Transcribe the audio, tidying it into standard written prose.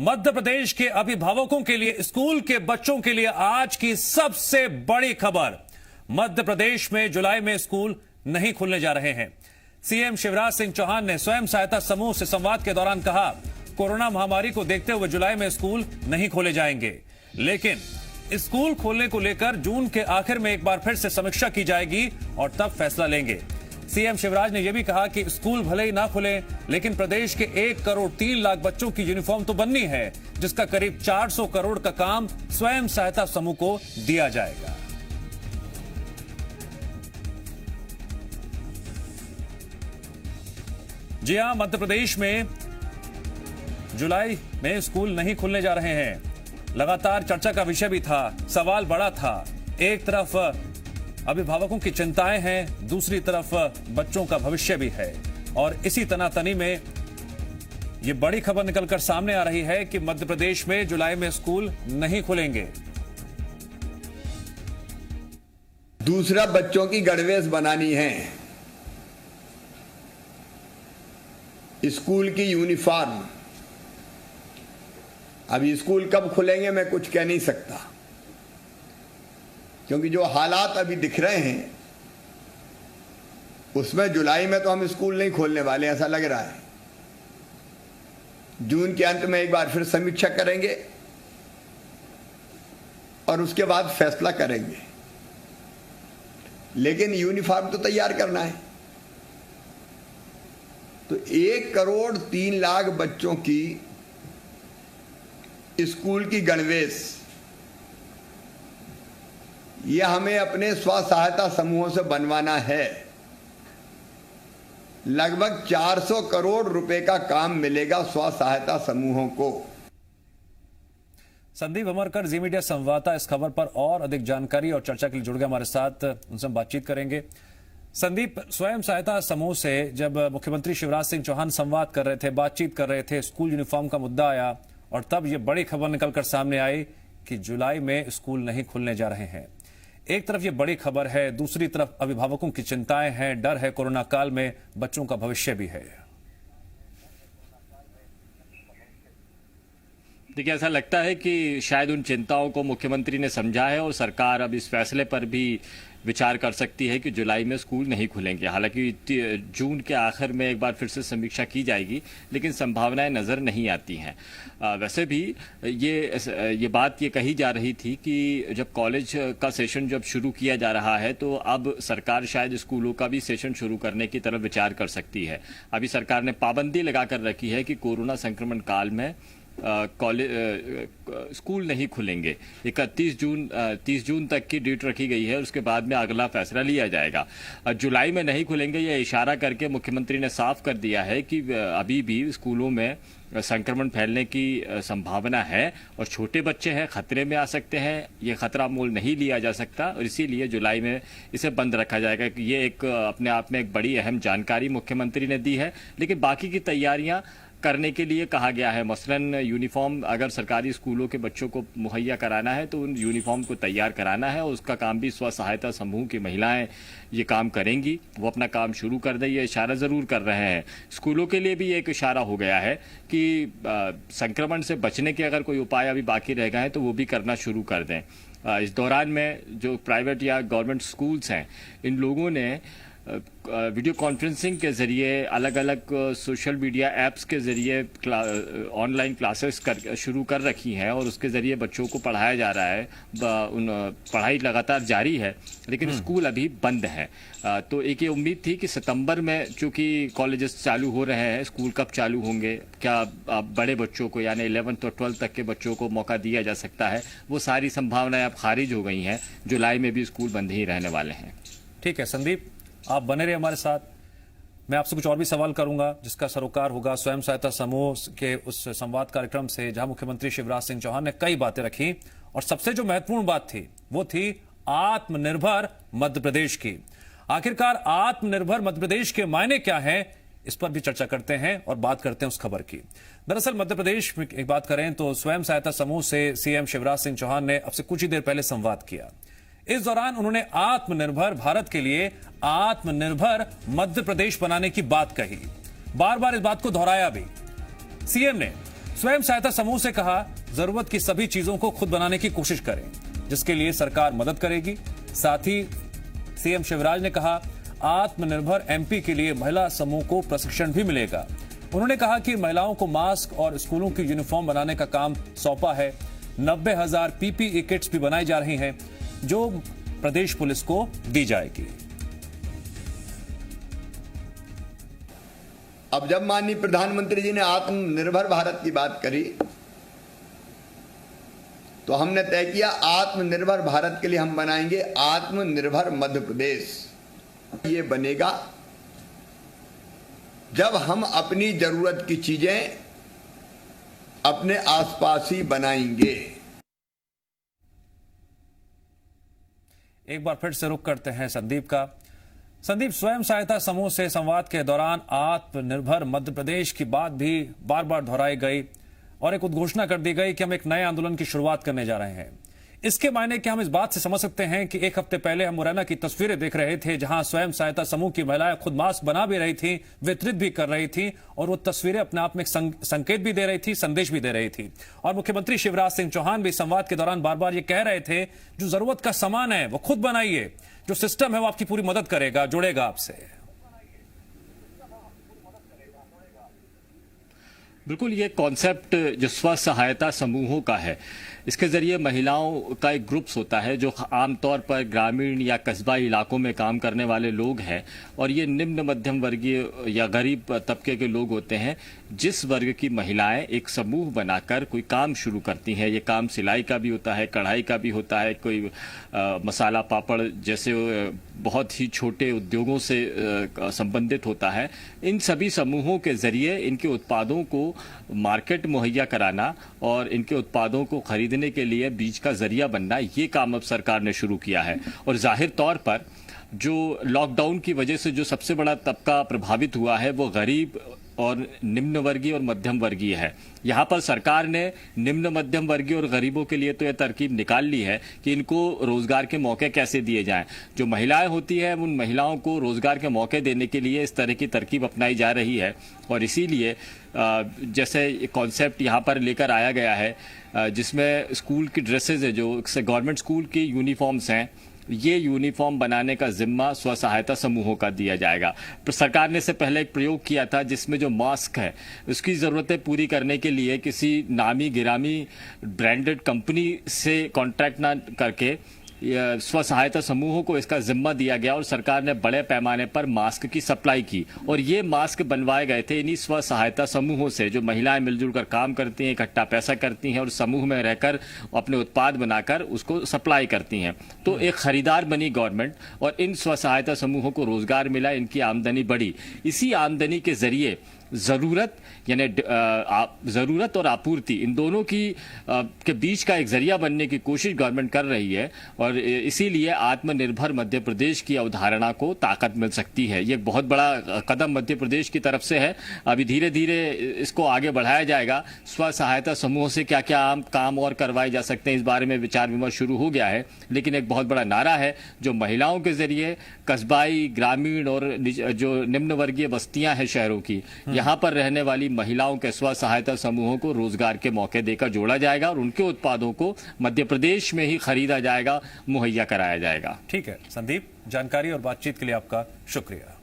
मध्य प्रदेश के अभिभावकों के लिए, स्कूल के बच्चों के लिए आज की सबसे बड़ी खबर। मध्य प्रदेश में जुलाई में स्कूल नहीं खुलने जा रहे हैं। सीएम शिवराज सिंह चौहान ने स्वयं सहायता समूह से संवाद के दौरान कहा, कोरोना महामारी को देखते हुए जुलाई में स्कूल नहीं खोले जाएंगे, लेकिन स्कूल खोलने को लेकर जून के आखिर में एक बार फिर से समीक्षा की जाएगी और तब फैसला लेंगे। सीएम शिवराज ने यह भी कहा कि स्कूल भले ही ना खुले, लेकिन प्रदेश के 1 करोड़ 3 लाख बच्चों की यूनिफॉर्म तो बननी है, जिसका करीब 400 करोड़ का काम स्वयं सहायता समूह को दिया जाएगा। जी हां, मध्य प्रदेश में जुलाई में स्कूल नहीं खुलने जा रहे हैं। लगातार चर्चा का विषय भी था, सवाल बड़ा था। एक तरफ अभिभावकों की चिंताएं हैं, दूसरी तरफ बच्चों का भविष्य भी है, और इसी तनातनी में यह बड़ी खबर निकलकर सामने आ रही है कि मध्य प्रदेश में जुलाई में स्कूल नहीं खुलेंगे। दूसरा, बच्चों की गणवेश बनानी है, स्कूल की यूनिफॉर्म। अभी स्कूल कब खुलेंगे मैं कुछ कह नहीं सकता, क्योंकि जो हालात अभी दिख रहे हैं उसमें जुलाई में तो हम स्कूल नहीं खोलने वाले, ऐसा लग रहा है। जून के अंत में एक बार फिर समीक्षा करेंगे और उसके बाद फैसला करेंगे, लेकिन यूनिफॉर्म तो तैयार करना है। तो 1 करोड़ 3 लाख बच्चों की स्कूल की गणवेश, यह हमें अपने स्व सहायता समूहों से बनवाना है। लगभग 400 करोड़ रुपए का काम मिलेगा स्व सहायता समूहों को। संदीप अमरकर, जी मीडिया संवाददाता, इस खबर पर और अधिक जानकारी और चर्चा के लिए जुड़ गए हमारे साथ, उनसे हम बातचीत करेंगे। संदीप, स्वयं सहायता समूह से जब मुख्यमंत्री शिवराज सिंह चौहान संवाद कर रहे थे, बातचीत कर रहे थे, स्कूल यूनिफॉर्म का मुद्दा आया और तब यह बड़ी खबर निकलकर सामने आई कि जुलाई में स्कूल नहीं खुलने जा रहे हैं। एक तरफ ये बड़ी खबर है, दूसरी तरफ अभिभावकों की चिंताएं हैं, डर है, कोरोना काल में बच्चों का भविष्य भी है। देखिए, ऐसा लगता है कि शायद उन चिंताओं को मुख्यमंत्री ने समझा है और सरकार अब इस फैसले पर भी विचार कर सकती है कि जुलाई में स्कूल नहीं खुलेंगे। हालांकि जून के आखिर में एक बार फिर से समीक्षा की जाएगी, लेकिन संभावनाएं नज़र नहीं आती हैं। वैसे भी ये बात ये कही जा रही थी कि जब कॉलेज का सेशन जब शुरू किया जा रहा है तो अब सरकार शायद स्कूलों का भी सेशन शुरू करने की तरफ विचार कर सकती है। अभी सरकार ने पाबंदी लगा कर रखी है कि कोरोना संक्रमण काल में स्कूल नहीं खुलेंगे। 30 जून तक की डेट रखी गई है, उसके बाद में अगला फैसला लिया जाएगा। जुलाई में नहीं खुलेंगे, यह इशारा करके मुख्यमंत्री ने साफ कर दिया है कि अभी भी स्कूलों में संक्रमण फैलने की संभावना है और छोटे बच्चे हैं, खतरे में आ सकते हैं। ये खतरा मोल नहीं लिया जा सकता और इसीलिए जुलाई में इसे बंद रखा जाएगा। ये एक अपने आप में एक बड़ी अहम जानकारी मुख्यमंत्री ने दी है, लेकिन बाकी की तैयारियां करने के लिए कहा गया है। मसलन यूनिफॉर्म अगर सरकारी स्कूलों के बच्चों को मुहैया कराना है तो उन यूनिफॉर्म को तैयार कराना है और उसका काम भी स्व सहायता समूह की महिलाएं ये काम करेंगी। वो अपना काम शुरू कर दें, ये इशारा ज़रूर कर रहे हैं। स्कूलों के लिए भी एक इशारा हो गया है कि संक्रमण से बचने के अगर कोई उपाय अभी बाकी रह गए हैं तो वो भी करना शुरू कर दें। इस दौरान में जो प्राइवेट या गवर्नमेंट स्कूल्स हैं, इन लोगों ने वीडियो कॉन्फ्रेंसिंग के ज़रिए, अलग अलग सोशल मीडिया ऐप्स के ज़रिए ऑनलाइन क्लासेस शुरू कर रखी हैं और उसके ज़रिए बच्चों को पढ़ाया जा रहा है। पढ़ाई लगातार जारी है, लेकिन स्कूल अभी बंद हैं। तो एक ये उम्मीद थी कि सितंबर में चूँकि कॉलेजेस चालू हो रहे हैं, स्कूल कब चालू होंगे, क्या बड़े बच्चों को यानी 11th और 12th तक के बच्चों को मौका दिया जा सकता है, वो सारी संभावनाएं अब खारिज हो गई हैं। जुलाई में भी स्कूल बंद ही रहने वाले हैं। ठीक है संदीप, आप बने रहे हमारे साथ। मैं आपसे कुछ और भी सवाल करूंगा जिसका सरोकार होगा स्वयं सहायता समूह के उस संवाद कार्यक्रम से, जहां मुख्यमंत्री शिवराज सिंह चौहान ने कई बातें रखी और सबसे जो महत्वपूर्ण बात थी वो थी आत्मनिर्भर मध्य प्रदेश की। आखिरकार आत्मनिर्भर मध्य प्रदेश के मायने क्या हैं, इस पर भी चर्चा करते हैं और बात करते हैं उस खबर की। दरअसल मध्य प्रदेश में एक बात करें तो स्वयं सहायता समूह से सीएम शिवराज सिंह चौहान ने अब से कुछ ही देर पहले संवाद किया। इस दौरान उन्होंने आत्मनिर्भर भारत के लिए आत्मनिर्भर मध्य प्रदेश बनाने की बात कही, बार बार इस बात को दोहराया भी। सीएम ने स्वयं सहायता समूह से कहा, जरूरत की सभी चीजों को खुद बनाने की कोशिश करें, जिसके लिए सरकार मदद करेगी। साथ ही सीएम शिवराज ने कहा, आत्मनिर्भर एमपी के लिए महिला समूह को प्रशिक्षण भी मिलेगा। उन्होंने कहा कि महिलाओं को मास्क और स्कूलों की यूनिफॉर्म बनाने का काम सौंपा है। 90,000 पीपीई किट्स भी बनाई जा रही हैं, जो प्रदेश पुलिस को दी जाएगी। अब जब माननीय प्रधानमंत्री जी ने आत्मनिर्भर भारत की बात करी, तो हमने तय किया आत्मनिर्भर भारत के लिए हम बनाएंगे आत्मनिर्भर मध्य प्रदेश। ये बनेगा जब हम अपनी जरूरत की चीजें अपने आसपास ही बनाएंगे। एक बार फिर से रुख करते हैं संदीप का। संदीप, स्वयं सहायता समूह से संवाद के दौरान आत्मनिर्भर मध्य प्रदेश की बात भी बार बार दोहराई गई और एक उद्घोषणा कर दी गई कि हम एक नए आंदोलन की शुरुआत करने जा रहे हैं। इसके मायने क्या हम इस बात से समझ सकते हैं कि एक हफ्ते पहले हम मुरैना की तस्वीरें देख रहे थे, जहां स्वयं सहायता समूह की महिलाएं खुद मास्क बना भी रही थी, वितरित भी कर रही थी, और वो तस्वीरें अपने आप में संकेत भी दे रही थी, संदेश भी दे रही थी। और मुख्यमंत्री शिवराज सिंह चौहान भी संवाद के दौरान बार बार ये कह रहे थे, जो जरूरत का सामान है वो खुद बनाइए, जो सिस्टम है वो आपकी पूरी मदद करेगा, जुड़ेगा आपसे। बिल्कुल, ये कॉन्सेप्ट जो स्व सहायता समूहों का है, इसके जरिए महिलाओं का एक ग्रुप्स होता है जो आमतौर पर ग्रामीण या कस्बा इलाकों में काम करने वाले लोग हैं, और ये निम्न मध्यम वर्गीय या गरीब तबके के लोग होते हैं। जिस वर्ग की महिलाएं एक समूह बनाकर कोई काम शुरू करती हैं, ये काम सिलाई का भी होता है, कढ़ाई का भी होता है, कोई मसाला पापड़ जैसे बहुत ही छोटे उद्योगों से संबंधित होता है। इन सभी समूहों के जरिए इनके उत्पादों को मार्केट मुहैया कराना और इनके उत्पादों को खरीदने के लिए बीज का जरिया बनना, ये काम अब सरकार ने शुरू किया है। और जाहिर तौर पर जो लॉकडाउन की वजह से जो सबसे बड़ा तबका प्रभावित हुआ है वो गरीब और निम्न वर्गीय और मध्यम वर्गीय है। यहाँ पर सरकार ने निम्न मध्यम वर्गीय और गरीबों के लिए तो यह तरकीब निकाल ली है कि इनको रोजगार के मौके कैसे दिए जाएं। जो महिलाएं होती हैं उन महिलाओं को रोजगार के मौके देने के लिए इस तरह की तरकीब अपनाई जा रही है। और इसीलिए जैसे कॉन्सेप्ट यहाँ पर लेकर आया गया है, जिसमें स्कूल की ड्रेसेज है, जो गवर्नमेंट स्कूल की यूनिफॉर्म्स हैं, ये यूनिफॉर्म बनाने का जिम्मा स्व सहायता समूहों का दिया जाएगा। सरकार ने इससे पहले एक प्रयोग किया था जिसमें जो मास्क है उसकी ज़रूरतें पूरी करने के लिए किसी नामी गिरामी ब्रांडेड कंपनी से कॉन्ट्रैक्ट ना करके स्व सहायता समूहों को इसका जिम्मा दिया गया और सरकार ने बड़े पैमाने पर मास्क की सप्लाई की। और ये मास्क बनवाए गए थे इन्हीं स्व सहायता समूहों से, जो महिलाएं मिलजुल कर काम करती हैं, इकट्ठा पैसा करती हैं और समूह में रहकर अपने उत्पाद बनाकर उसको सप्लाई करती हैं। तो एक खरीदार बनी गवर्नमेंट और इन स्व सहायता समूहों को रोजगार मिला, इनकी आमदनी बढ़ी। इसी आमदनी के जरिए ज़रूरत यानी ज़रूरत और आपूर्ति, इन दोनों की के बीच का एक जरिया बनने की कोशिश गवर्नमेंट कर रही है। और इसीलिए आत्मनिर्भर मध्य प्रदेश की अवधारणा को ताकत मिल सकती है। ये एक बहुत बड़ा कदम मध्य प्रदेश की तरफ से है। अभी धीरे धीरे इसको आगे बढ़ाया जाएगा। स्व सहायता समूहों से क्या क्या आम काम और करवाए जा सकते हैं, इस बारे में विचार विमर्श शुरू हो गया है। लेकिन एक बहुत बड़ा नारा है जो महिलाओं के जरिए कस्बाई, ग्रामीण और जो निम्न वर्गीय बस्तियां हैं शहरों की, यहाँ पर रहने वाली महिलाओं के स्व सहायता समूहों को रोजगार के मौके देकर जोड़ा जाएगा और उनके उत्पादों को मध्य प्रदेश में ही खरीदा जाएगा, मुहैया कराया जाएगा। ठीक है संदीप, जानकारी और बातचीत के लिए आपका शुक्रिया।